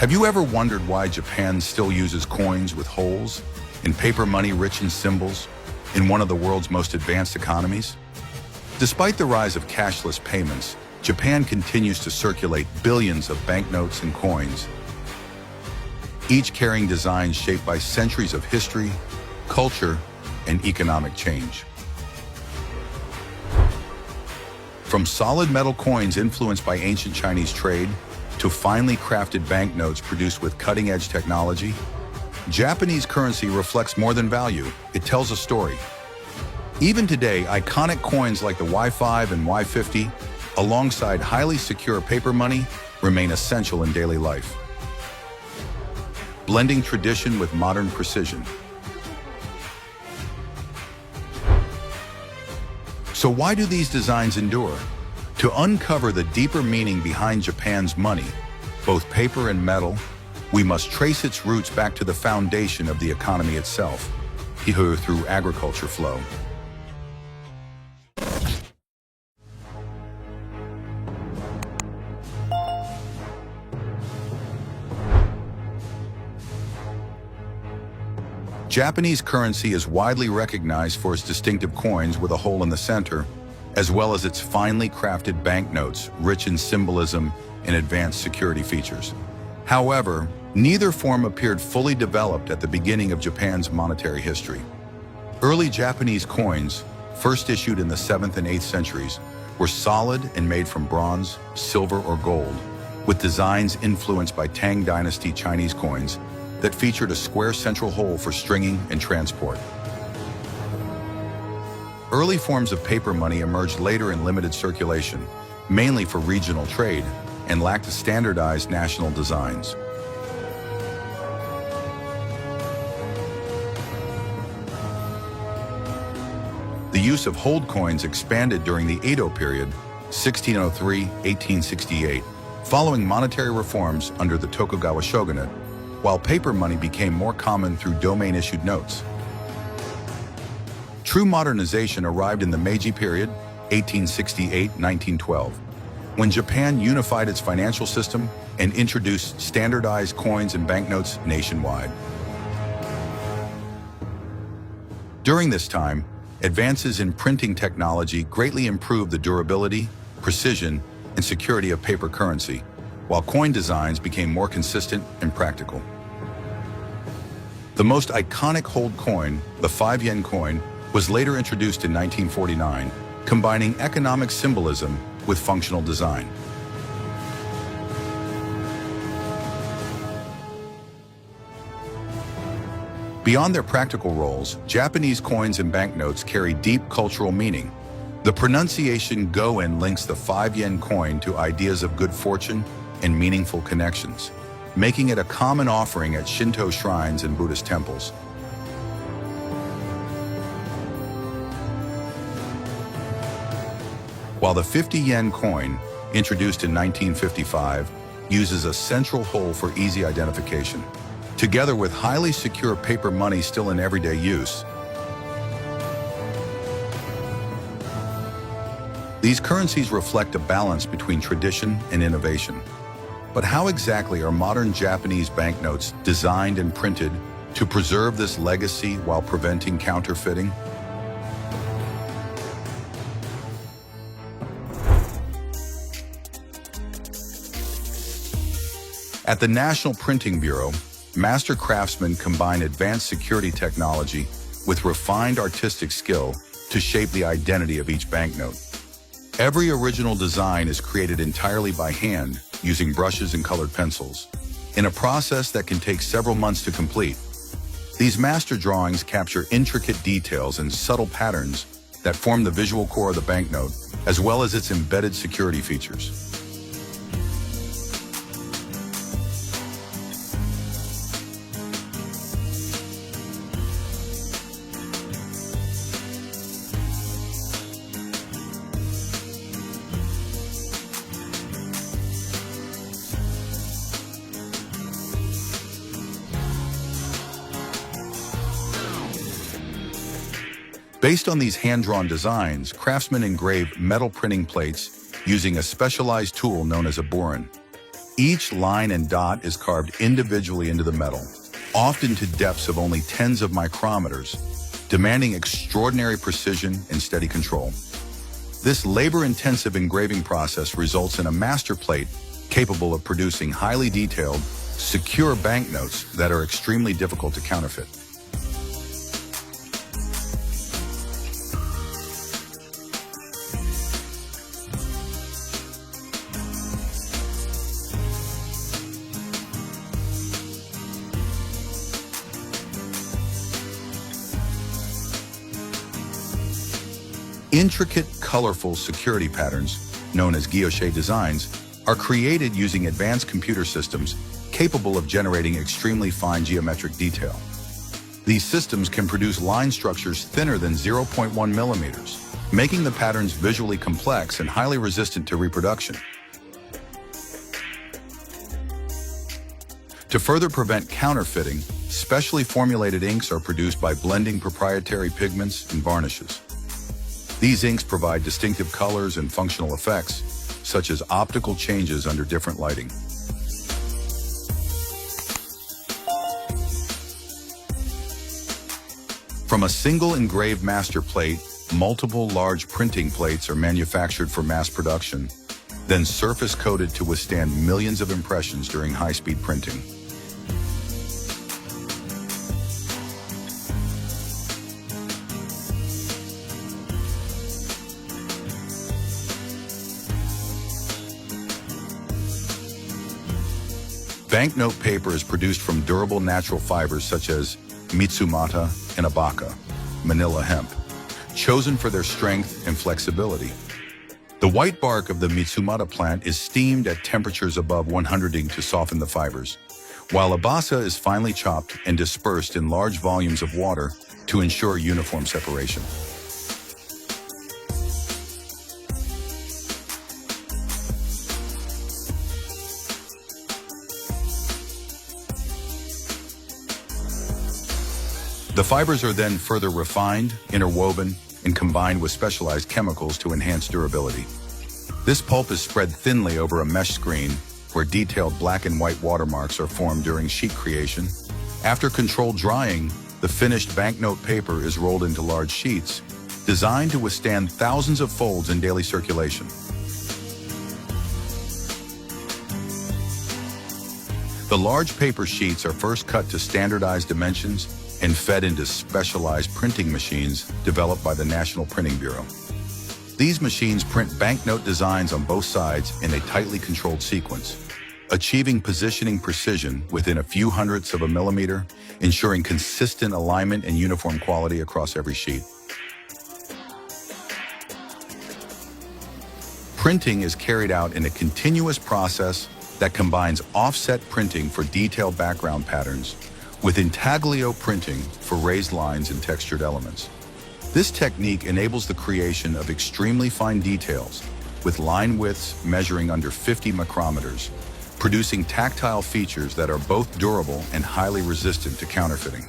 Have you ever wondered why Japan still uses coins with holes and paper money rich in symbols in one of the world's most advanced economies? Despite the rise of cashless payments, Japan continues to circulate billions of banknotes and coins, each carrying designs shaped by centuries of history, culture, and economic change. From solid metal coins influenced by ancient Chinese trade to finely crafted banknotes produced with cutting-edge technology, Japanese currency reflects more than value. It tells a story. Even today, iconic coins like the Y5 and Y50, alongside highly secure paper money, remain essential in daily life, blending tradition with modern precision. So why do these designs endure? To uncover the deeper meaning behind Japan's money, both paper and metal, we must trace its roots back to the foundation of the economy itself, through agriculture flow. Japanese currency is widely recognized for its distinctive coins with a hole in the center, as well as its finely crafted banknotes, rich in symbolism and advanced security features. However, neither form appeared fully developed at the beginning of Japan's monetary history. Early Japanese coins, first issued in the 7th and 8th centuries, were solid and made from bronze, silver, or gold, with designs influenced by Tang Dynasty Chinese coins that featured a square central hole for stringing and transport. Early forms of paper money emerged later in limited circulation, mainly for regional trade, and lacked standardized national designs. The use of hold coins expanded during the Edo period, 1603–1868, following monetary reforms under the Tokugawa shogunate, while paper money became more common through domain-issued notes. True modernization arrived in the Meiji period, 1868–1912, when Japan unified its financial system and introduced standardized coins and banknotes nationwide. During this time, advances in printing technology greatly improved the durability, precision, and security of paper currency, while coin designs became more consistent and practical. The most iconic hold coin, the 5-yen coin, was later introduced in 1949, combining economic symbolism with functional design. Beyond their practical roles, Japanese coins and banknotes carry deep cultural meaning. The pronunciation go-in links the 5-yen coin to ideas of good fortune and meaningful connections, making it a common offering at Shinto shrines and Buddhist temples. While the 50-yen coin, introduced in 1955, uses a central hole for easy identification, together with highly secure paper money still in everyday use. These currencies reflect a balance between tradition and innovation. But how exactly are modern Japanese banknotes designed and printed to preserve this legacy while preventing counterfeiting? At the National Printing Bureau, master craftsmen combine advanced security technology with refined artistic skill to shape the identity of each banknote. Every original design is created entirely by hand, using brushes and colored pencils, in a process that can take several months to complete. These master drawings capture intricate details and subtle patterns that form the visual core of the banknote, as well as its embedded security features. Based on these hand-drawn designs, craftsmen engrave metal printing plates using a specialized tool known as a burin. Each line and dot is carved individually into the metal, often to depths of only tens of micrometers, demanding extraordinary precision and steady control. This labor-intensive engraving process results in a master plate capable of producing highly detailed, secure banknotes that are extremely difficult to counterfeit. Intricate, colorful security patterns, known as guilloche designs, are created using advanced computer systems capable of generating extremely fine geometric detail. These systems can produce line structures thinner than 0.1 millimeters, making the patterns visually complex and highly resistant to reproduction. To further prevent counterfeiting, specially formulated inks are produced by blending proprietary pigments and varnishes. These inks provide distinctive colors and functional effects, such as optical changes under different lighting. From a single engraved master plate, multiple large printing plates are manufactured for mass production, then surface-coated to withstand millions of impressions during high-speed printing. Banknote paper is produced from durable natural fibers such as Mitsumata and Abaca, Manila hemp, chosen for their strength and flexibility. The white bark of the Mitsumata plant is steamed at temperatures above 100 to soften the fibers, while Abaca is finely chopped and dispersed in large volumes of water to ensure uniform separation. The fibers are then further refined, interwoven, and combined with specialized chemicals to enhance durability. This pulp is spread thinly over a mesh screen where detailed black and white watermarks are formed during sheet creation. After controlled drying, the finished banknote paper is rolled into large sheets, designed to withstand thousands of folds in daily circulation. The large paper sheets are first cut to standardized dimensions and fed into specialized printing machines developed by the National Printing Bureau. These machines print banknote designs on both sides in a tightly controlled sequence, achieving positioning precision within a few hundredths of a millimeter, ensuring consistent alignment and uniform quality across every sheet. Printing is carried out in a continuous process that combines offset printing for detailed background patterns with intaglio printing for raised lines and textured elements. This technique enables the creation of extremely fine details, with line widths measuring under 50 micrometers, producing tactile features that are both durable and highly resistant to counterfeiting.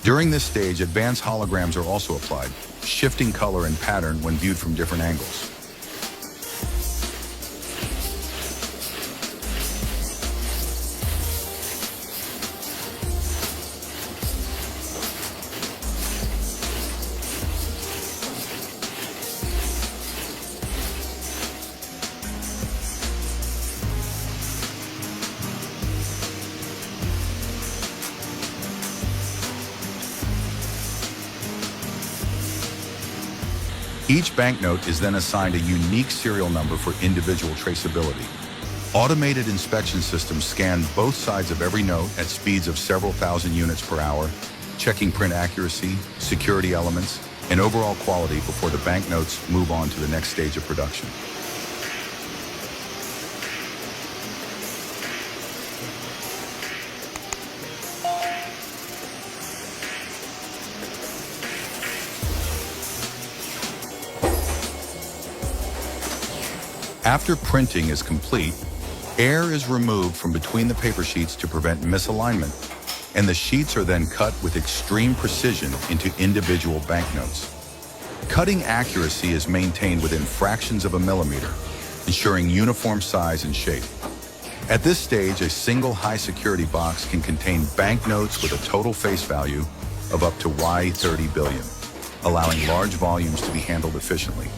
During this stage, advanced holograms are also applied, shifting color and pattern when viewed from different angles. Each banknote is then assigned a unique serial number for individual traceability. Automated inspection systems scan both sides of every note at speeds of several thousand units per hour, checking print accuracy, security elements, and overall quality before the banknotes move on to the next stage of production. After printing is complete, air is removed from between the paper sheets to prevent misalignment, and the sheets are then cut with extreme precision into individual banknotes. Cutting accuracy is maintained within fractions of a millimeter, ensuring uniform size and shape. At this stage, a single high-security box can contain banknotes with a total face value of up to Y30 billion, allowing large volumes to be handled efficiently.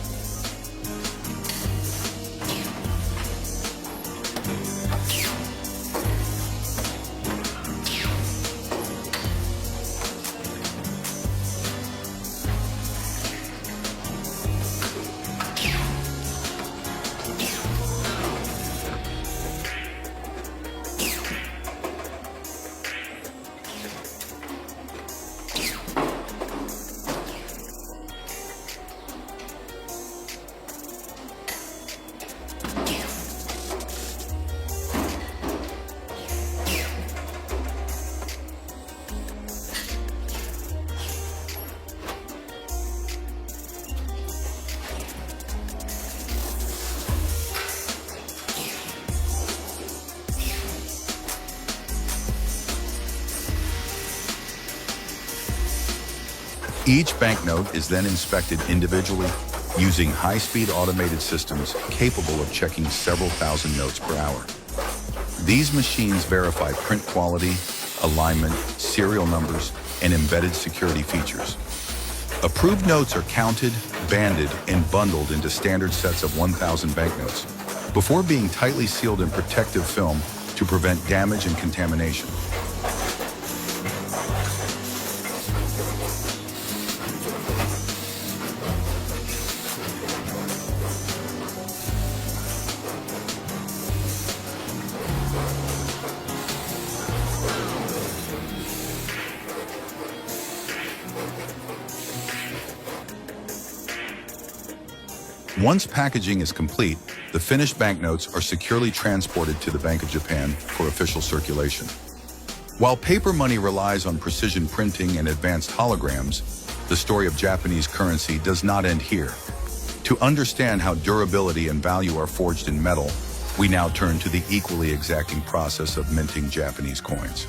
Each banknote is then inspected individually using high-speed automated systems capable of checking several thousand notes per hour. These machines verify print quality, alignment, serial numbers, and embedded security features. Approved notes are counted, banded, and bundled into standard sets of 1,000 banknotes before being tightly sealed in protective film to prevent damage and contamination. Once packaging is complete, the finished banknotes are securely transported to the Bank of Japan for official circulation. While paper money relies on precision printing and advanced holograms, the story of Japanese currency does not end here. To understand how durability and value are forged in metal, we now turn to the equally exacting process of minting Japanese coins.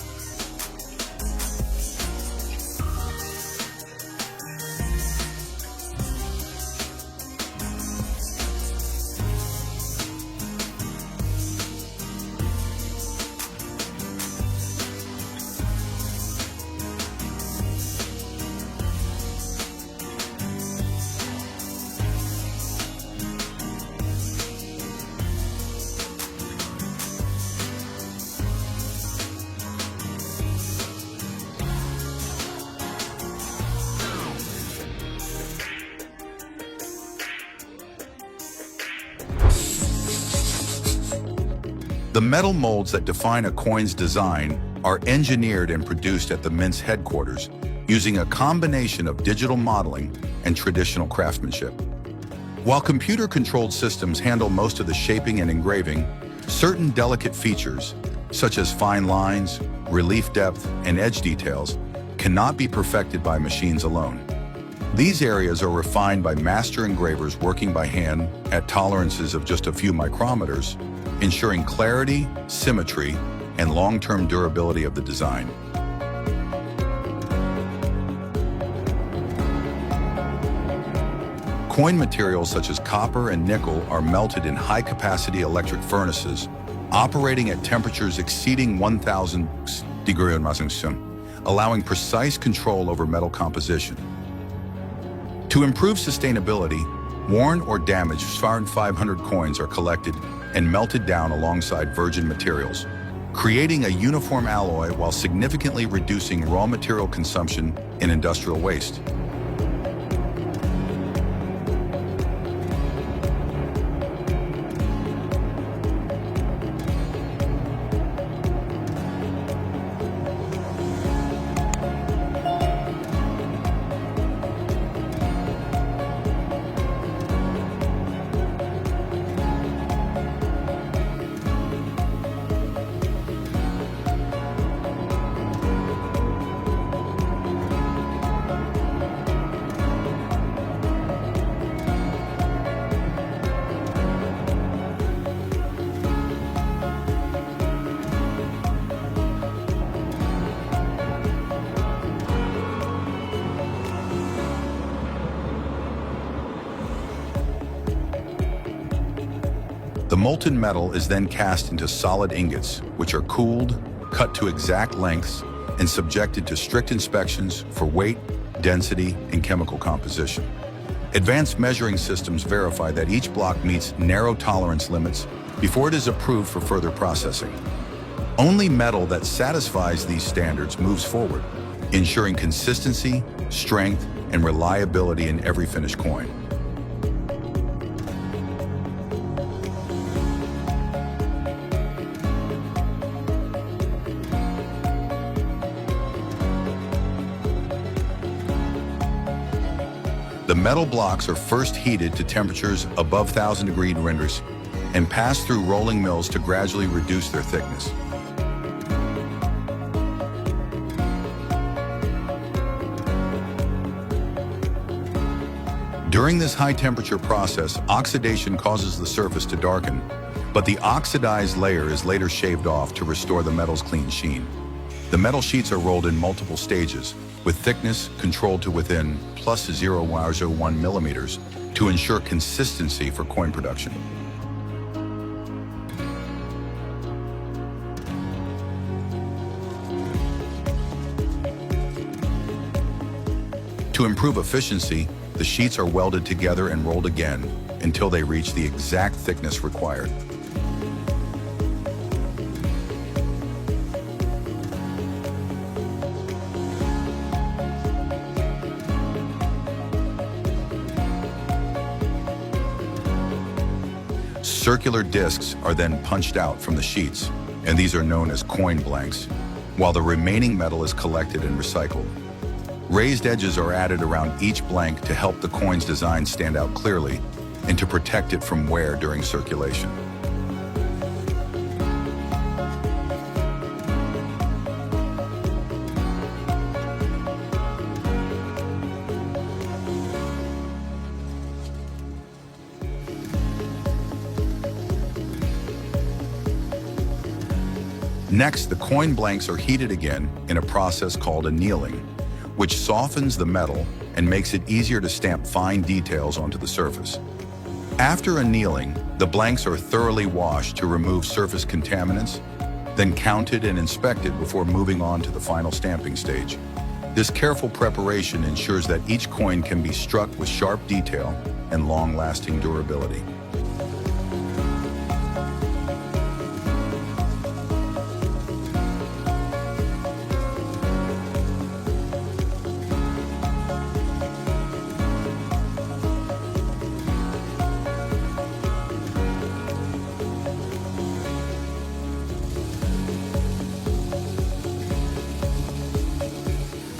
The metal molds that define a coin's design are engineered and produced at the mint's headquarters using a combination of digital modeling and traditional craftsmanship. While computer-controlled systems handle most of the shaping and engraving, certain delicate features, such as fine lines, relief depth, and edge details, cannot be perfected by machines alone. These areas are refined by master engravers working by hand at tolerances of just a few micrometers, ensuring clarity, symmetry, and long-term durability of the design. Coin materials such as copper and nickel are melted in high-capacity electric furnaces, operating at temperatures exceeding 1,000 degrees Celsius, allowing precise control over metal composition. To improve sustainability, worn or damaged 500 coins are collected and melted down alongside virgin materials, creating a uniform alloy while significantly reducing raw material consumption and industrial waste. The molten metal is then cast into solid ingots, which are cooled, cut to exact lengths, and subjected to strict inspections for weight, density, and chemical composition. Advanced measuring systems verify that each block meets narrow tolerance limits before it is approved for further processing. Only metal that satisfies these standards moves forward, ensuring consistency, strength, and reliability in every finished coin. The metal blocks are first heated to temperatures above 1,000-degree renders and pass through rolling mills to gradually reduce their thickness. During this high-temperature process, oxidation causes the surface to darken, but the oxidized layer is later shaved off to restore the metal's clean sheen. The metal sheets are rolled in multiple stages, with thickness controlled to within plus 0.01 millimeters to ensure consistency for coin production. To improve efficiency, the sheets are welded together and rolled again until they reach the exact thickness required. Circular discs are then punched out from the sheets, and these are known as coin blanks, while the remaining metal is collected and recycled. Raised edges are added around each blank to help the coin's design stand out clearly and to protect it from wear during circulation. Next, the coin blanks are heated again in a process called annealing, which softens the metal and makes it easier to stamp fine details onto the surface. After annealing, the blanks are thoroughly washed to remove surface contaminants, then counted and inspected before moving on to the final stamping stage. This careful preparation ensures that each coin can be struck with sharp detail and long-lasting durability.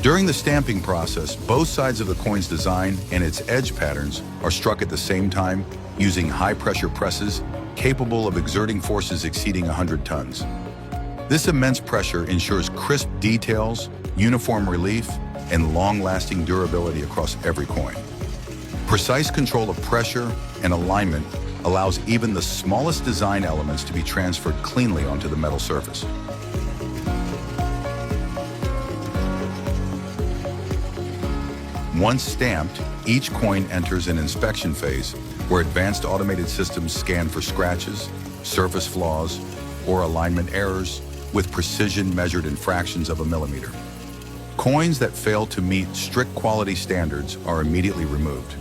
During the stamping process, both sides of the coin's design and its edge patterns are struck at the same time using high-pressure presses capable of exerting forces exceeding 100 tons. This immense pressure ensures crisp details, uniform relief, and long-lasting durability across every coin. Precise control of pressure and alignment allows even the smallest design elements to be transferred cleanly onto the metal surface. Once stamped, each coin enters an inspection phase where advanced automated systems scan for scratches, surface flaws, or alignment errors with precision measured in fractions of a millimeter. Coins that fail to meet strict quality standards are immediately removed.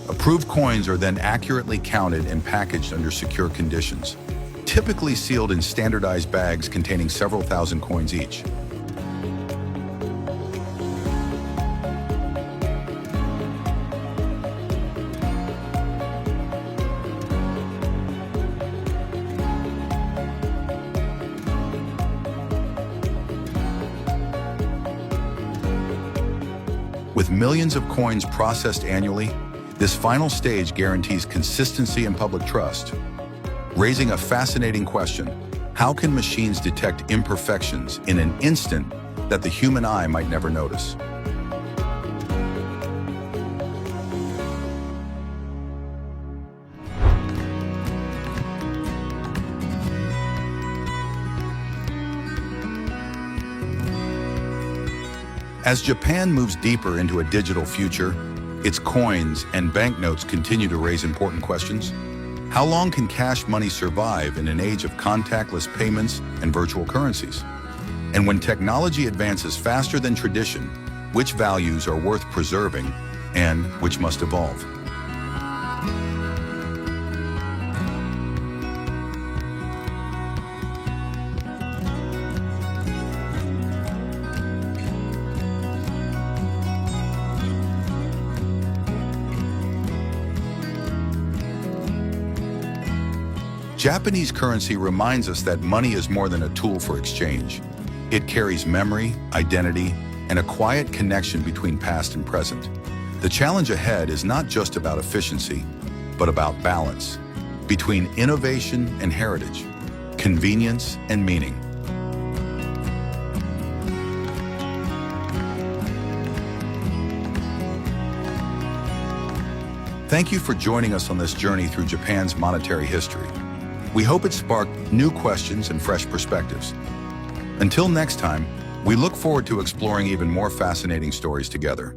Approved coins are then accurately counted and packaged under secure conditions, typically sealed in standardized bags containing several thousand coins each. With millions of coins processed annually, this final stage guarantees consistency and public trust, raising a fascinating question: how can machines detect imperfections in an instant that the human eye might never notice? As Japan moves deeper into a digital future, its coins and banknotes continue to raise important questions. How long can cash money survive in an age of contactless payments and virtual currencies? And when technology advances faster than tradition, which values are worth preserving and which must evolve? Japanese currency reminds us that money is more than a tool for exchange. It carries memory, identity, and a quiet connection between past and present. The challenge ahead is not just about efficiency, but about balance between innovation and heritage, convenience and meaning. Thank you for joining us on this journey through Japan's monetary history. We hope it sparked new questions and fresh perspectives. Until next time, we look forward to exploring even more fascinating stories together.